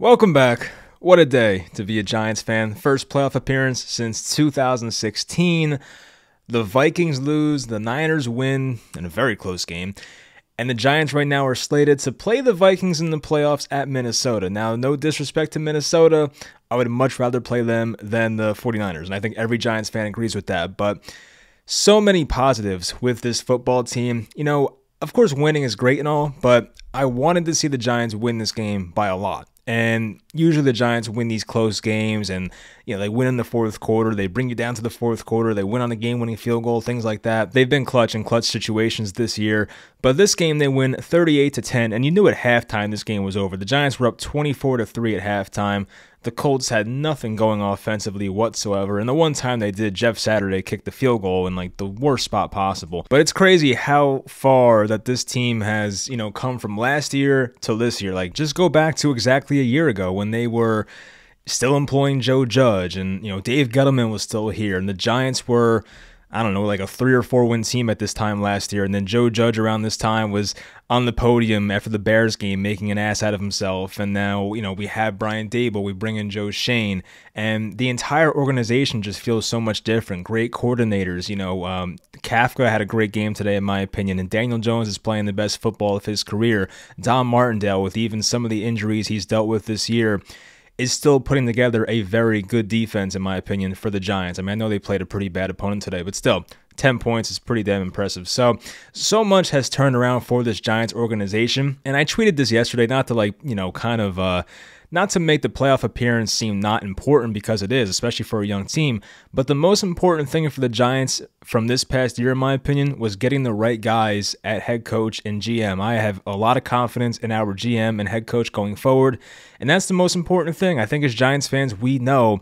Welcome back. What a day to be a Giants fan. First playoff appearance since 2016. The Vikings lose, the Niners win in a very close game, and the Giants right now are slated to play the Vikings in the playoffs at Minnesota. Now, no disrespect to Minnesota, I would much rather play them than the 49ers, and I think every Giants fan agrees with that, but so many positives with this football team. You know, of course, winning is great and all, but I wanted to see the Giants win this game by a lot. And usually the Giants win these close games and, they win in the fourth quarter. They bring you down to the fourth quarter. They win on the game-winning field goal, things like that. They've been clutch in clutch situations this year. But this game, they win 38-10, and you knew at halftime this game was over. The Giants were up 24-3 at halftime. The Colts had nothing going offensively whatsoever, and the one time they did, Jeff Saturday kicked the field goal in the worst spot possible. But it's crazy how far that this team has, come from last year to this year. Just go back to exactly a year ago when they were still employing Joe Judge, and Dave Gettleman was still here, and the Giants were, I don't know, a 3 or 4 win team at this time last year. And then Joe Judge around this time was on the podium after the Bears game making an ass out of himself. And now, we have Brian Daboll, we bring in Joe Shane, and the entire organization just feels so much different. Great coordinators, Kafka had a great game today, in my opinion, and Daniel Jones is playing the best football of his career. Don Martindale, with even some of the injuries he's dealt with this year, is still putting together a very good defense, in my opinion, for the Giants. I mean, I know they played a pretty bad opponent today, but still, 10 points is pretty damn impressive. So much has turned around for this Giants organization, and I tweeted this yesterday, not to not to make the playoff appearance seem not important, because it is, especially for a young team, but the most important thing for the Giants from this past year, in my opinion, was getting the right guys at head coach and GM. I have a lot of confidence in our GM and head coach going forward, and that's the most important thing. I think as Giants fans, we know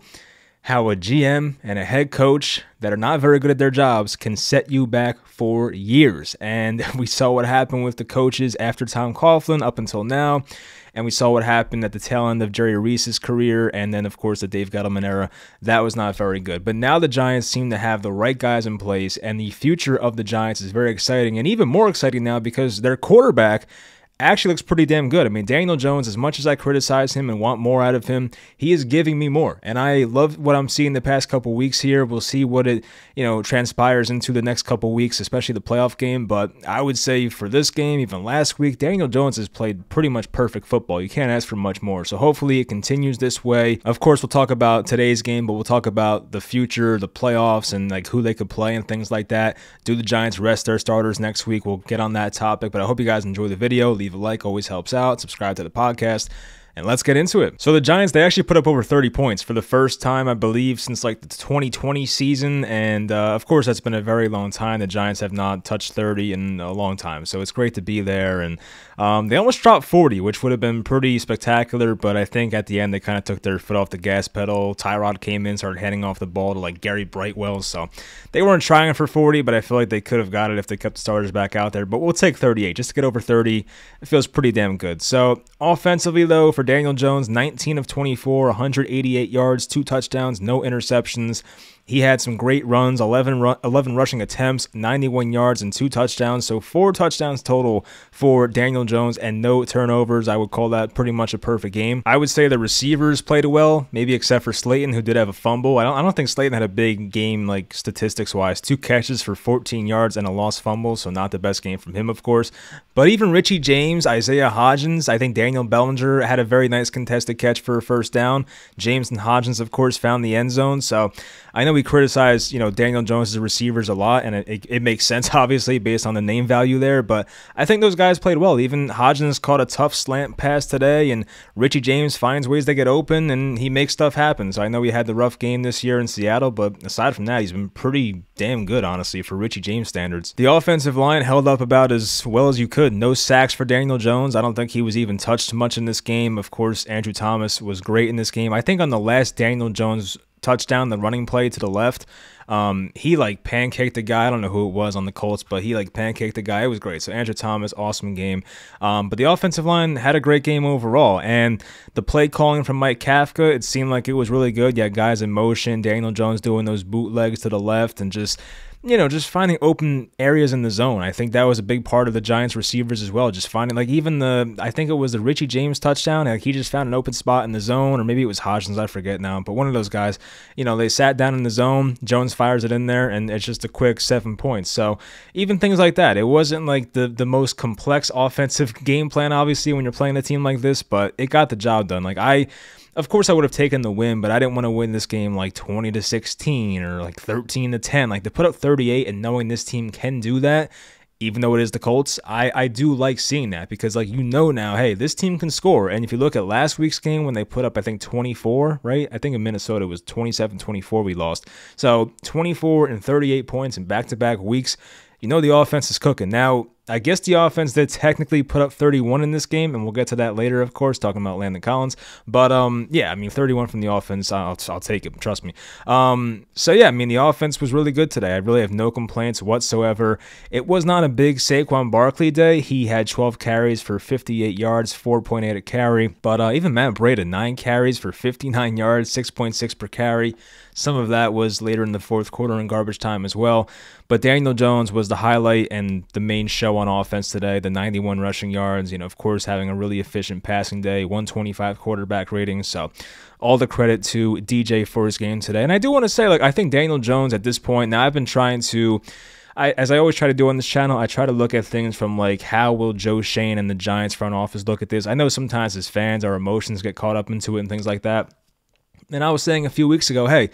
how a GM and a head coach that are not very good at their jobs can set you back for years. And we saw what happened with the coaches after Tom Coughlin up until now. And we saw what happened at the tail end of Jerry Reese's career, and then, of course, the Dave Gettleman era. That was not very good. But now the Giants seem to have the right guys in place, and the future of the Giants is very exciting, and even more exciting now because their quarterback actually looks pretty damn good. I mean, Daniel Jones, as much as I criticize him and want more out of him, he is giving me more. And I love what I'm seeing the past couple weeks here. We'll see what it, transpires into the next couple weeks, especially the playoff game. But I would say for this game, even last week, Daniel Jones has played pretty much perfect football. You can't ask for much more. So hopefully it continues this way. Of course, we'll talk about today's game, but we'll talk about the future, the playoffs, and who they could play and things like that. Do the Giants rest their starters next week? We'll get on that topic. But I hope you guys enjoy the video. Leave a like, always helps out. Subscribe to the podcast, and let's get into it. So the Giants, they actually put up over 30 points for the first time, I believe, since the 2020 season, and of course that's been a very long time. The Giants have not touched 30 in a long time, so it's great to be there. And they almost dropped 40, which would have been pretty spectacular, but I think at the end they kind of took their foot off the gas pedal. Tyrod came in, started handing off the ball to Gary Brightwell, so they weren't trying for 40, but I feel like they could have got it if they kept the starters back out there. But we'll take 38 just to get over 30. It feels pretty damn good. So offensively, though, for Daniel Jones, 19 of 24, 188 yards, 2 touchdowns, no interceptions. He had some great runs, 11 rushing attempts, 91 yards, and 2 touchdowns. So 4 touchdowns total for Daniel Jones and no turnovers. I would call that pretty much a perfect game. I would say the receivers played well, maybe except for Slayton, who did have a fumble. I don't think Slayton had a big game statistics-wise. 2 catches for 14 yards and a lost fumble, so not the best game from him, of course. But even Richie James, Isaiah Hodgins, I think Daniel Bellinger had a very nice contested catch for a first down. James and Hodgins, of course, found the end zone. So I know we criticize, Daniel Jones' receivers a lot, and it makes sense, obviously, based on the name value there, but I think those guys played well. Even Hodgins caught a tough slant pass today, and Richie James finds ways to get open, and he makes stuff happen. So I know he had the rough game this year in Seattle, but aside from that, he's been pretty damn good, honestly, for Richie James standards. The offensive line held up about as well as you could. No sacks for Daniel Jones. I don't think he was even touched much in this game. Of course, Andrew Thomas was great in this game. I think on the last Daniel Jones touchdown, the running play to the left, he pancaked the guy. I don't know who it was on the Colts, but he pancaked the guy. It was great. So Andrew Thomas, awesome game. But the offensive line had a great game overall, and the play calling from Mike Kafka, it seemed like it was really good. You had guys in motion, Daniel Jones doing those bootlegs to the left, and just just finding open areas in the zone. I think that was a big part of the Giants receivers as well. Just finding, like, even I think it was the Richie James touchdown. Like, he just found an open spot in the zone, or maybe it was Hodgins, I forget now. But one of those guys, they sat down in the zone. Jones fires it in there, and it's just a quick 7 points. So even things like that. It wasn't like the most complex offensive game plan, obviously, when you're playing a team like this, but it got the job done. Like, of course, I would have taken the win, but I didn't want to win this game like 20-16 or like 13-10. Like, to put up 38 and knowing this team can do that, even though it is the Colts, I do like seeing that, because, like, now, hey, this team can score. And if you look at last week's game when they put up, I think, 24, right? I think in Minnesota it was 27-24 we lost. So 24 and 38 points in back-to-back weeks. The offense is cooking. Now, I guess the offense did technically put up 31 in this game, and we'll get to that later, of course, talking about Landon Collins. But, yeah, I mean, 31 from the offense, I'll take it, trust me. So, yeah, I mean, the offense was really good today. I really have no complaints whatsoever. It was not a big Saquon Barkley day. He had 12 carries for 58 yards, 4.8 a carry. But even Matt Breida, 9 carries for 59 yards, 6.6 per carry. Some of that was later in the fourth quarter in garbage time as well. But Daniel Jones was the highlight and the main show on offense today. The 91 rushing yards, of course, having a really efficient passing day, 125 quarterback rating. So all the credit to DJ for his game today. And I do want to say, like, I think Daniel Jones at this point, now I've been trying to, as I always try to do on this channel, I try to look at things from, like, how will Joe Schoen and the Giants front office look at this? I know sometimes as fans, our emotions get caught up into it and things like that. And I was saying a few weeks ago, hey,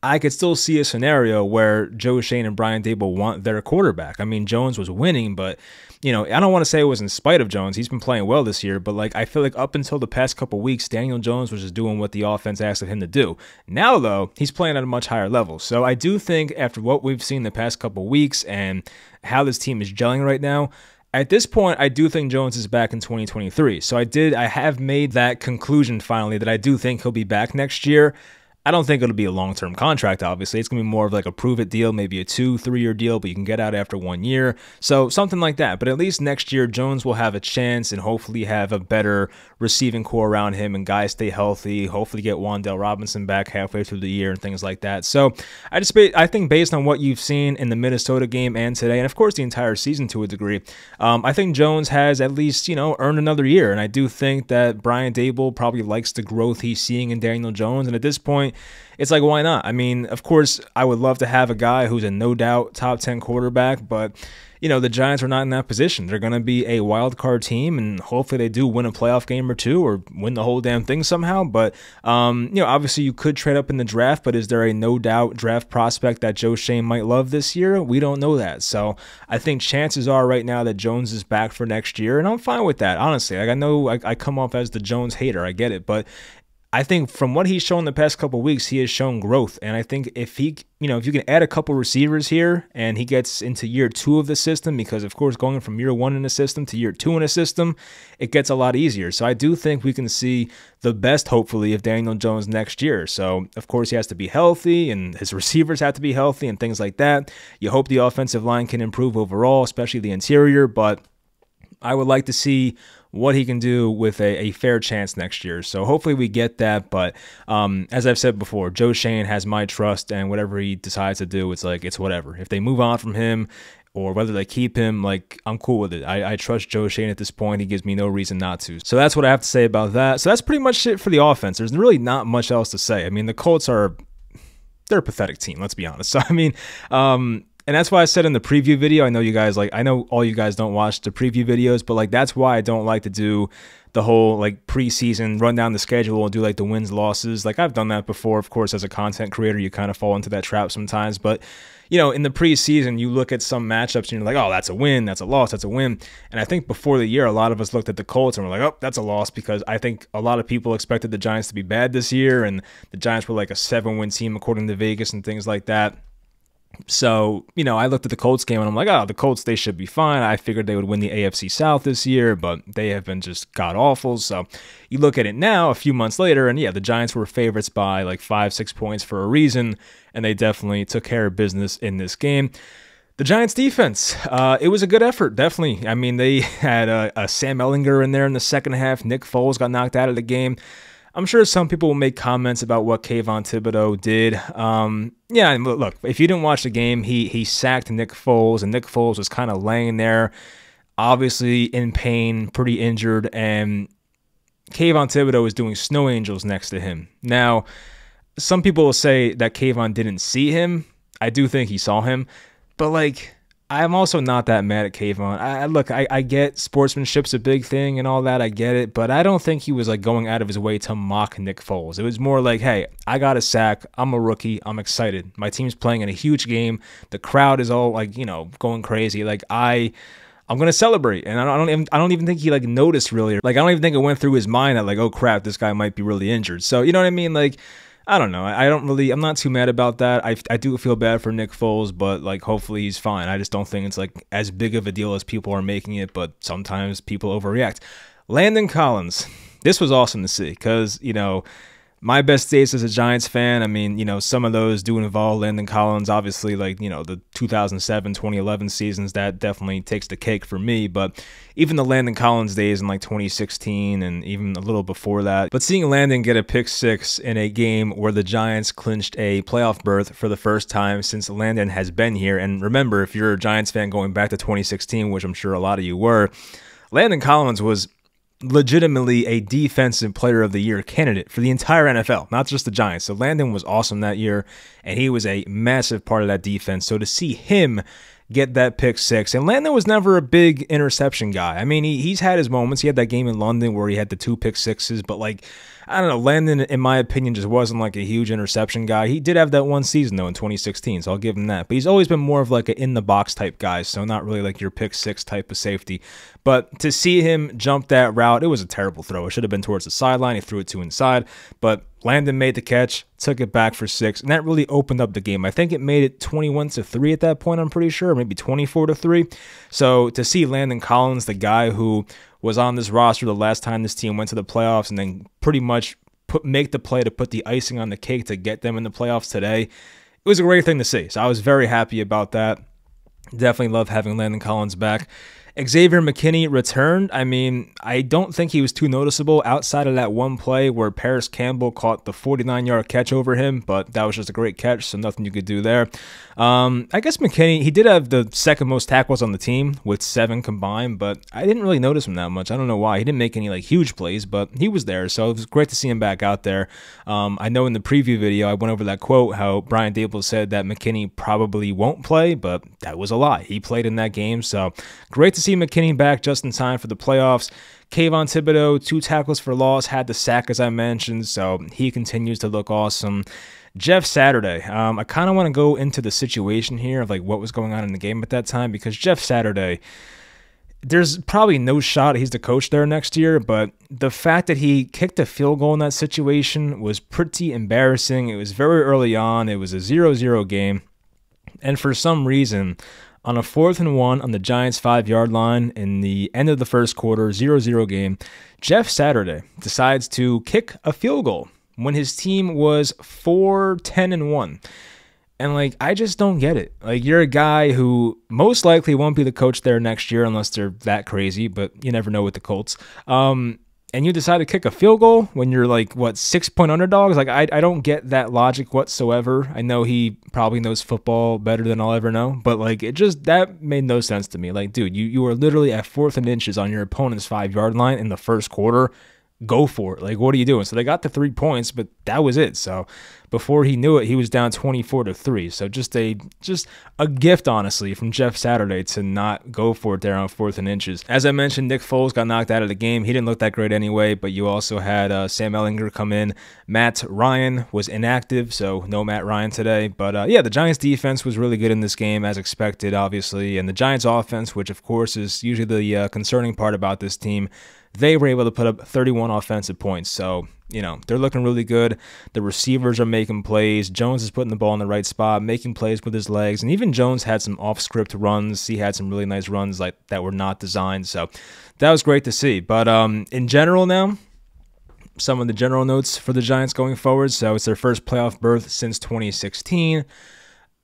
I could still see a scenario where Joe Schoen and Brian Daboll want their quarterback. I mean, Jones was winning, but, I don't want to say it was in spite of Jones. He's been playing well this year, but, like, I feel like up until the past couple weeks, Daniel Jones was just doing what the offense asked of him to do. Now, though, he's playing at a much higher level. So I do think after what we've seen the past couple weeks and how this team is gelling right now, at this point, I do think Jones is back in 2023. So I have made that conclusion finally that I do think he'll be back next year. I don't think it'll be a long-term contract, obviously. It's going to be more of like a prove-it deal, maybe a 2-3 year deal, but you can get out after 1 year. So something like that. But at least next year, Jones will have a chance and hopefully have a better receiving core around him and guys stay healthy, hopefully get Wan'Dale Robinson back halfway through the year and things like that. So I think based on what you've seen in the Minnesota game and today, and of course the entire season to a degree, I think Jones has at least, earned another year. And I do think that Brian Daboll probably likes the growth he's seeing in Daniel Jones. And at this point, it's like, why not? I mean, of course, I would love to have a guy who's a no-doubt top 10 quarterback, but, the Giants are not in that position. They're going to be a wild card team, and hopefully they do win a playoff game or two or win the whole damn thing somehow. But, obviously you could trade up in the draft, but is there a no-doubt draft prospect that Joe Schoen might love this year? We don't know that. So I think chances are right now that Jones is back for next year, and I'm fine with that, honestly. Like, I know I come off as the Jones hater. I get it, but I think from what he's shown the past couple of weeks, he has shown growth. And I think if you can add a couple receivers here and he gets into year 2 of the system, because of course going from year 1 in the system to year 2 in a system, it gets a lot easier. So I do think we can see the best, hopefully, of Daniel Jones next year. So of course he has to be healthy and his receivers have to be healthy and things like that. You hope the offensive line can improve overall, especially the interior, but I would like to see what he can do with a fair chance next year. So hopefully we get that. But as I've said before, Joe Schoen has my trust, and whatever he decides to do, it's whatever. If they move on from him or whether they keep him, like, I'm cool with it. I trust Joe Schoen at this point. He gives me no reason not to. So that's what I have to say about that. So that's pretty much it for the offense. There's really not much else to say. I mean, the Colts they're a pathetic team, let's be honest. So, I mean, and that's why I said in the preview video, I know all you guys don't watch the preview videos, but, like, that's why I don't like to do the whole, like, preseason, run down the schedule and do, like, the wins, losses. Like, I've done that before. Of course, as a content creator, you kind of fall into that trap sometimes. But, in the preseason, you look at some matchups and you're like, oh, that's a win, that's a loss, that's a win. And I think before the year, a lot of us looked at the Colts and we're like, oh, that's a loss, because I think a lot of people expected the Giants to be bad this year, and the Giants were like a 7-win team according to Vegas and things like that. So, I looked at the Colts game and I'm like, oh, the Colts, they should be fine. I figured they would win the AFC South this year, but they have been just god-awful. So you look at it now, a few months later, and yeah, the Giants were favorites by like 5-6 points for a reason, and they definitely took care of business in this game. The Giants defense, it was a good effort, definitely. I mean, they had a Sam Ellinger in there in the second half. Nick Foles got knocked out of the game. I'm sure some people will make comments about what Kayvon Thibodeau did. Yeah, and look, if you didn't watch the game, he sacked Nick Foles, and Nick Foles was kind of laying there, obviously in pain, pretty injured, and Kayvon Thibodeau was doing snow angels next to him. Now, some people will say that Kayvon didn't see him. I do think he saw him, but like, I'm also not that mad at Kayvon. Look, I get sportsmanship's a big thing and all that. I get it, but I don't think he was like going out of his way to mock Nick Foles. It was more like, hey, I got a sack. I'm a rookie. I'm excited. My team's playing in a huge game. The crowd is all like, going crazy. Like I'm gonna celebrate, and I don't even think he like noticed really. Like I don't even think it went through his mind that like, oh crap, this guy might be really injured. So you know what I mean? Like, I don't know. I'm not too mad about that. I do feel bad for Nick Foles, but like hopefully he's fine. I just don't think it's like as big of a deal as people are making it, but sometimes people overreact. Landon Collins. This was awesome to see because, my best days as a Giants fan, I mean, some of those do involve Landon Collins. Obviously, like, the 2007, 2011 seasons, that definitely takes the cake for me. But even the Landon Collins days in like 2016 and even a little before that. But seeing Landon get a pick six in a game where the Giants clinched a playoff berth for the first time since Landon has been here. And remember, if you're a Giants fan going back to 2016, which I'm sure a lot of you were, Landon Collins was legitimately a defensive player of the year candidate for the entire NFL, not just the Giants. So Landon was awesome that year, and he was a massive part of that defense. So to see him get that pick six, and Landon was never a big interception guy. I mean, he's had his moments. He had that game in London where he had the 2 pick sixes, but like, I don't know, Landon, in my opinion, just wasn't like a huge interception guy. He did have that one season, though, in 2016, so I'll give him that. But he's always been more of like an in-the-box type guy, so not really like your pick six type of safety. But to see him jump that route, it was a terrible throw. It should have been towards the sideline. He threw it to inside, but Landon made the catch, took it back for 6, and that really opened up the game. I think it made it 21-3 at that point, I'm pretty sure, maybe 24-3. So to see Landon Collins, the guy who was on this roster the last time this team went to the playoffs and then pretty much make the play to put the icing on the cake to get them in the playoffs today, it was a great thing to see. So I was very happy about that. Definitely love having Landon Collins back. Xavier McKinney returned. I mean, I don't think he was too noticeable outside of that one play where Paris Campbell caught the 49-yard catch over him, but that was just a great catch, so nothing you could do there. I guess McKinney, he did have the second most tackles on the team with 7 combined, but I didn't really notice him that much. I don't know why. He didn't make any like huge plays, but he was there, so it was great to see him back out there. I know in the preview video, I went over that quote, how Brian Dable said that McKinney probably won't play, but that was a lie. He played in that game, so great to see McKinney back just in time for the playoffs. Kayvon Thibodeau, 2 tackles for loss, had the sack as I mentioned, so he continues to look awesome. Jeff Saturday, I kind of want to go into the situation here of like what was going on in the game at that time, because Jeff Saturday, there's probably no shot he's the coach there next year, but the fact that he kicked a field goal in that situation was pretty embarrassing. It was very early on. It was a 0-0 game, and for some reason, on a 4th and 1 on the Giants' 5-yard line in the end of the first quarter, 0-0 game, Jeff Saturday decides to kick a field goal when his team was 4-10-1. And, like, I just don't get it. Like, you're a guy who most likely won't be the coach there next year unless they're that crazy, but you never know with the Colts. And you decide to kick a field goal when you're like, what, 6-point underdogs? Like, I don't get that logic whatsoever. I know he probably knows football better than I'll ever know, but like, that made no sense to me. Like, dude, you were literally at 4th and inches on your opponent's 5-yard line in the first quarter. Go for it. Like, what are you doing? So they got the 3 points, but that was it. So before he knew it, he was down 24-3. So just a gift, honestly, from Jeff Saturday to not go for it there on 4th and inches. As I mentioned, Nick Foles got knocked out of the game. He didn't look that great anyway, but you also had Sam Ehlinger come in. Matt Ryan was inactive, so no Matt Ryan today. But yeah, the Giants defense was really good in this game, as expected, obviously. And the Giants offense, which of course is usually the concerning part about this team, they were able to put up 31 offensive points. So, they're looking really good. The receivers are making plays. Jones is putting the ball in the right spot, making plays with his legs. And even Jones had some off-script runs. He had some really nice runs like that were not designed. So that was great to see. But in general now, some of the general notes for the Giants going forward. So it's their first playoff berth since 2016.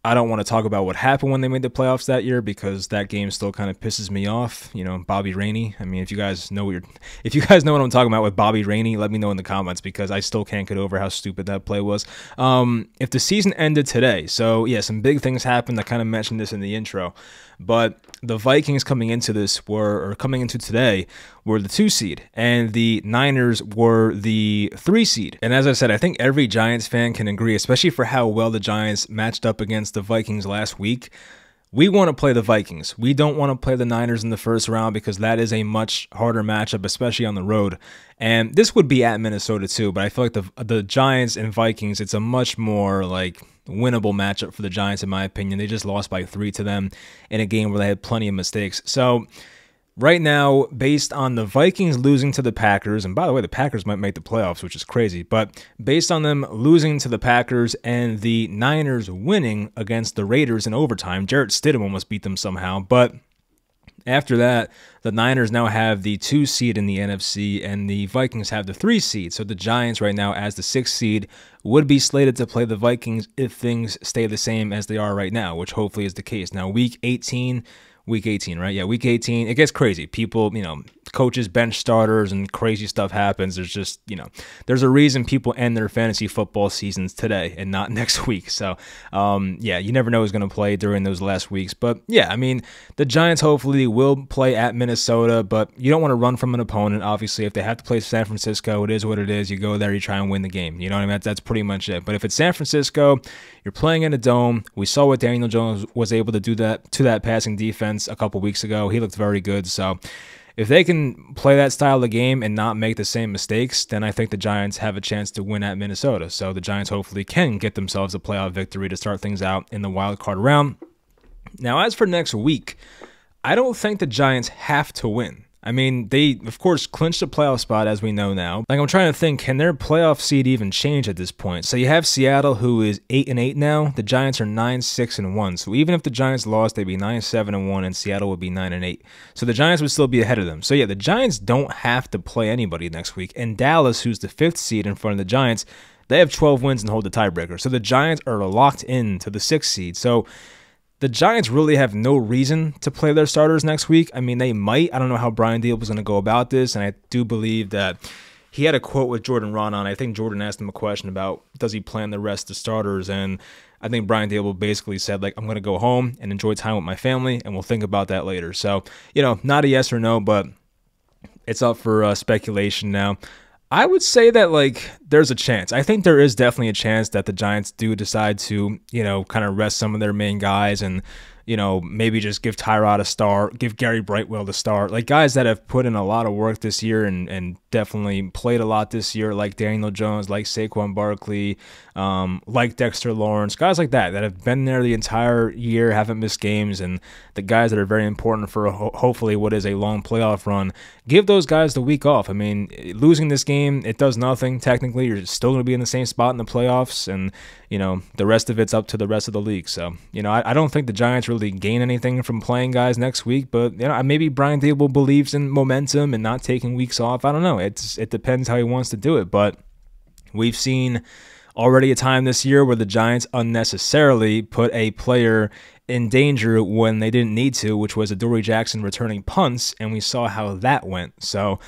I don't want to talk about what happened when they made the playoffs that year because that game still kind of pisses me off. You know, Bobby Rainey. I mean, if you guys know what I'm talking about with Bobby Rainey, let me know in the comments because I still can't get over how stupid that play was. If the season ended today, so yeah, some big things happened. I kind of mentioned this in the intro, but the Vikings coming into today were the 2 seed, and the Niners were the 3 seed. And as I said, I think every Giants fan can agree, especially for how well the Giants matched up against the Vikings last week. We want to play the Vikings. We don't want to play the Niners in the first round because that is a much harder matchup, especially on the road. And this would be at Minnesota too, but I feel like the Giants and Vikings, it's a much more like winnable matchup for the Giants in my opinion. They just lost by 3 to them in a game where they had plenty of mistakes. So right now, based on the Vikings losing to the Packers, and by the way, the Packers might make the playoffs, which is crazy, but based on them losing to the Packers and the Niners winning against the Raiders in overtime, Jarrett Stidham almost beat them somehow, but after that, the Niners now have the 2 seed in the NFC, and the Vikings have the 3 seed. So the Giants right now, as the 6th seed, would be slated to play the Vikings if things stay the same as they are right now, which hopefully is the case. Now, week 18, right? Yeah, week 18, it gets crazy. People, coaches bench starters and crazy stuff happens. There's just, there's a reason people end their fantasy football seasons today and not next week. So, yeah, you never know who's going to play during those last weeks. But, yeah, I mean, the Giants hopefully will play at Minnesota, but you don't want to run from an opponent. Obviously, if they have to play San Francisco, it is what it is. You go there, you try and win the game. You know what I mean? That's pretty much it. But if it's San Francisco, you're playing in a dome. We saw what Daniel Jones was able to do to that passing defense a couple weeks ago. He looked very good. So if they can play that style of game and not make the same mistakes, then I think the Giants have a chance to win at Minnesota. So the Giants hopefully can get themselves a playoff victory to start things out in the wild card round. Now, as for next week, I don't think the Giants have to win. I mean, they, of course, clinched a playoff spot, as we know now. Like, I'm trying to think, can their playoff seed even change at this point? So you have Seattle, who is 8-8 now. The Giants are 9-6-1. So even if the Giants lost, they'd be 9-7-1, and Seattle would be 9-8. So the Giants would still be ahead of them. So yeah, the Giants don't have to play anybody next week. And Dallas, who's the 5th seed in front of the Giants, they have 12 wins and hold the tiebreaker. So the Giants are locked in to the 6th seed. So the Giants really have no reason to play their starters next week. I mean, they might. I don't know how Brian Dable was going to go about this, and I do believe that he had a quote with Jordan Ron on. I think Jordan asked him a question about does he plan the rest of the starters, and I think Brian Dable basically said, like, I'm going to go home and enjoy time with my family, and we'll think about that later. So, not a yes or no, but it's up for speculation now. I would say that, like, there's a chance. I think there is definitely a chance that the Giants do decide to, kind of rest some of their main guys and, maybe just give Tyrod a start, give Gary Brightwell the start. Like, guys that have put in a lot of work this year and definitely played a lot this year, like Daniel Jones, like Saquon Barkley, like Dexter Lawrence, guys like that have been there the entire year, haven't missed games, and the guys that are very important for hopefully what is a long playoff run, give those guys the week off. I mean, losing this game, it does nothing. Technically, you're still going to be in the same spot in the playoffs, and, the rest of it's up to the rest of the league. So, I don't think the Giants really gain anything from playing guys next week, but, maybe Brian Dable believes in momentum and not taking weeks off. I don't know. It depends how he wants to do it, but we've seen already a time this year where the Giants unnecessarily put a player in danger when they didn't need to, which was Adoree Jackson returning punts, and we saw how that went. So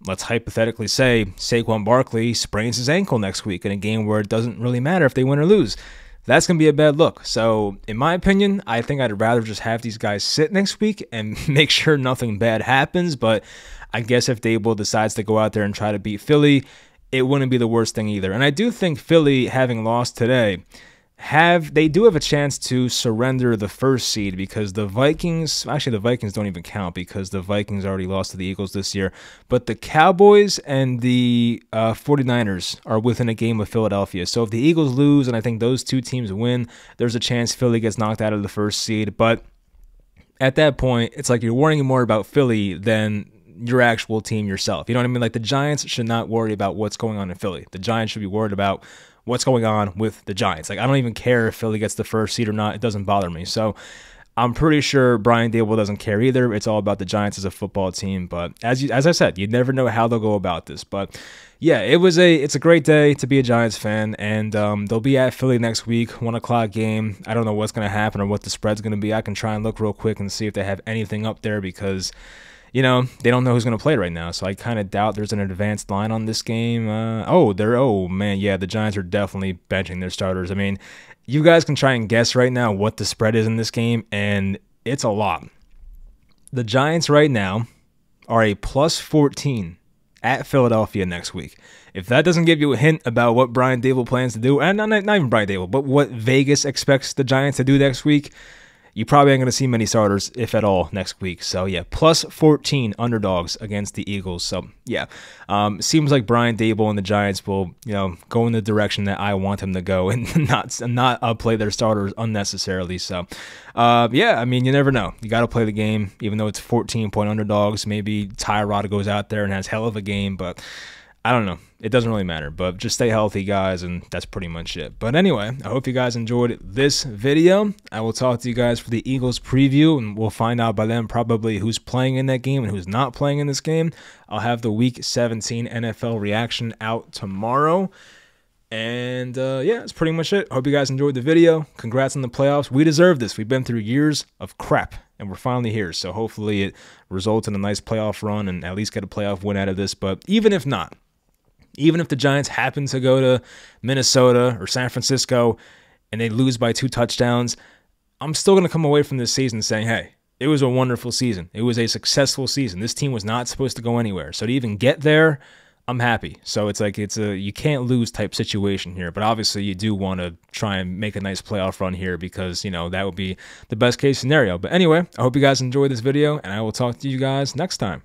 let's hypothetically say Saquon Barkley sprains his ankle next week in a game where it doesn't really matter if they win or lose. That's going to be a bad look. So, in my opinion, I think I'd rather just have these guys sit next week and make sure nothing bad happens. But I guess if Dable decides to go out there and try to beat Philly, it wouldn't be the worst thing either. And I do think Philly, having lost today, they do have a chance to surrender the 1st seed because the Vikings don't even count because the Vikings already lost to the Eagles this year, but the Cowboys and the 49ers are within a game of Philadelphia. So if the Eagles lose and I think those 2 teams win, there's a chance Philly gets knocked out of the 1st seed, but at that point, it's like you're worrying more about Philly than your actual team yourself. You know what I mean? Like, the Giants should not worry about what's going on in Philly. The Giants should be worried about what's going on with the Giants. Like, I don't even care if Philly gets the 1st seed or not. It doesn't bother me. So I'm pretty sure Brian Dable doesn't care either. It's all about the Giants as a football team. But as I said, you never know how they'll go about this. But yeah, it's a great day to be a Giants fan, and they'll be at Philly next week, 1:00 game. I don't know what's going to happen or what the spread's going to be. I can try and look real quick and see if they have anything up there because, they don't know who's going to play right now. So I kind of doubt there's an advanced line on this game. Oh man, yeah, the Giants are definitely benching their starters. I mean, you guys can try and guess right now what the spread is in this game, and it's a lot. The Giants right now are a +14 at Philadelphia next week. If that doesn't give you a hint about what Brian Dable plans to do, and not even Brian Dable, but what Vegas expects the Giants to do next week, you probably ain't going to see many starters, if at all, next week. So, yeah, +14 underdogs against the Eagles. So, yeah, seems like Brian Dable and the Giants will, go in the direction that I want them to go and not play their starters unnecessarily. So, yeah, I mean, you never know. You got to play the game, even though it's 14-point underdogs. Maybe Tyrod goes out there and has hell of a game, but I don't know. It doesn't really matter, but just stay healthy, guys, and that's pretty much it. But anyway, I hope you guys enjoyed this video. I will talk to you guys for the Eagles preview, and we'll find out by then probably who's playing in that game and who's not playing in this game. I'll have the Week 17 NFL reaction out tomorrow. And, yeah, that's pretty much it. Hope you guys enjoyed the video. Congrats on the playoffs. We deserve this. We've been through years of crap, and we're finally here. So hopefully it results in a nice playoff run and at least get a playoff win out of this. But even if not, even if the Giants happen to go to Minnesota or San Francisco and they lose by 2 touchdowns, I'm still going to come away from this season saying, hey, it was a wonderful season. It was a successful season. This team was not supposed to go anywhere. So to even get there, I'm happy. So it's like it's a you can't lose type situation here. But obviously you do want to try and make a nice playoff run here because, that would be the best case scenario. But anyway, I hope you guys enjoyed this video, and I will talk to you guys next time.